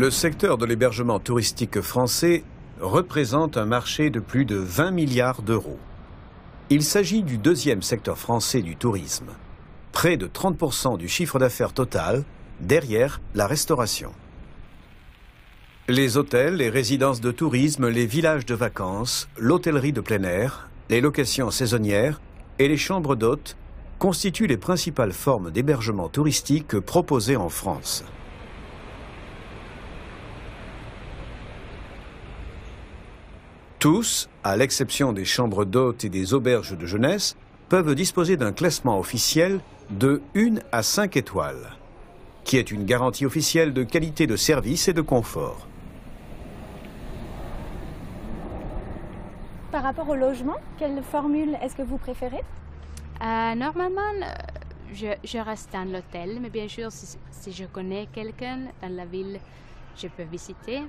Le secteur de l'hébergement touristique français représente un marché de plus de 20 milliards d'euros. Il s'agit du deuxième secteur français du tourisme. Près de 30% du chiffre d'affaires total, derrière la restauration. Les hôtels, les résidences de tourisme, les villages de vacances, l'hôtellerie de plein air, les locations saisonnières et les chambres d'hôtes constituent les principales formes d'hébergement touristique proposées en France. Tous, à l'exception des chambres d'hôtes et des auberges de jeunesse, peuvent disposer d'un classement officiel de 1 à 5 étoiles, qui est une garantie officielle de qualité de service et de confort. Par rapport au logement, quelle formule est-ce que vous préférez? Normalement, je reste dans l'hôtel, mais bien sûr, si je connais quelqu'un dans la ville, je peux visiter.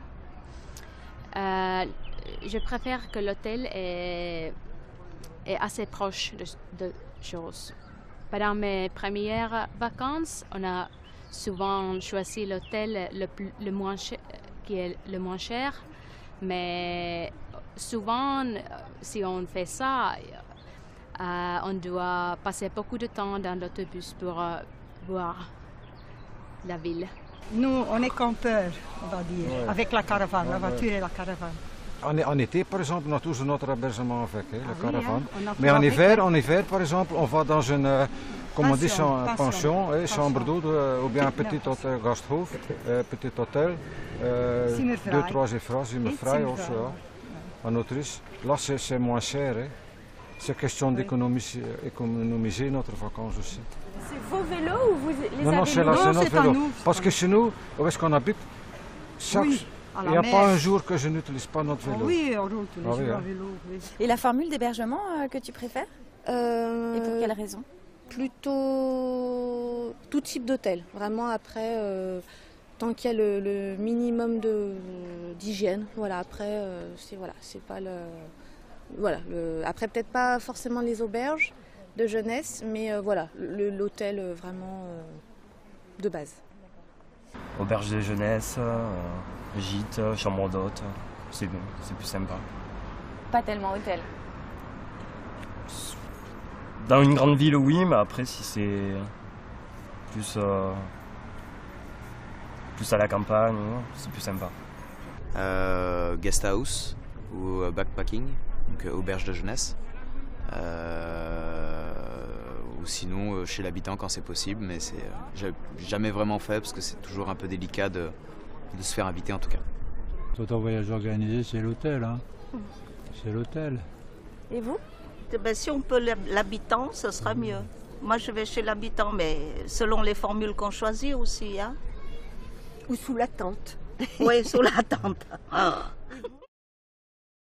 Je préfère que l'hôtel est assez proche de choses. Pendant mes premières vacances, on a souvent choisi l'hôtel le moins cher, qui est le moins cher, mais souvent, si on fait ça, on doit passer beaucoup de temps dans l'autobus pour voir la ville. Nous, on est campeurs, on va dire, avec la caravane, la voiture et la caravane. En été, par exemple, on a toujours notre hébergement avec la caravane. Hein, mais en hiver, par exemple, on va dans une pension, chambre d'hôte, ou bien un petit hôtel, Gasthof, petit hôtel, 2-3 éfrages, Zimmerfrei aussi, en Autriche. Là, c'est moins cher. C'est question d'économiser notre vacances aussi. C'est vos vélos ou vous les avez? Non, c'est notre vélo. Parce que chez nous, où est-ce qu'on habite, il n'y a pas un jour que je n'utilise pas notre vélo. Oui, on roule tous les jours à vélo. Oui. Et la formule d'hébergement que tu préfères? Et pour quelle raison? Plutôt tout type d'hôtel. Vraiment après, tant qu'il y a le minimum d'hygiène. Voilà, après, c'est pas le... Voilà, après peut-être pas forcément les auberges de jeunesse, mais voilà, l'hôtel vraiment de base. Auberge de jeunesse, gîte, chambre d'hôte, c'est bon, c'est plus sympa. Pas tellement hôtel. Dans une grande ville, oui, mais après, si c'est plus à la campagne, c'est plus sympa. Guest house ou backpacking, donc auberge de jeunesse. Ou sinon chez l'habitant quand c'est possible, mais j'ai jamais vraiment fait parce que c'est toujours un peu délicat de se faire inviter en tout cas. Tout en voyage organisé, c'est l'hôtel, hein. C'est l'hôtel. Et vous? Si on peut l'habitant, ce sera mieux. Moi je vais chez l'habitant, mais selon les formules qu'on choisit aussi. Hein. Ou sous la tente. Oui, sous la tente.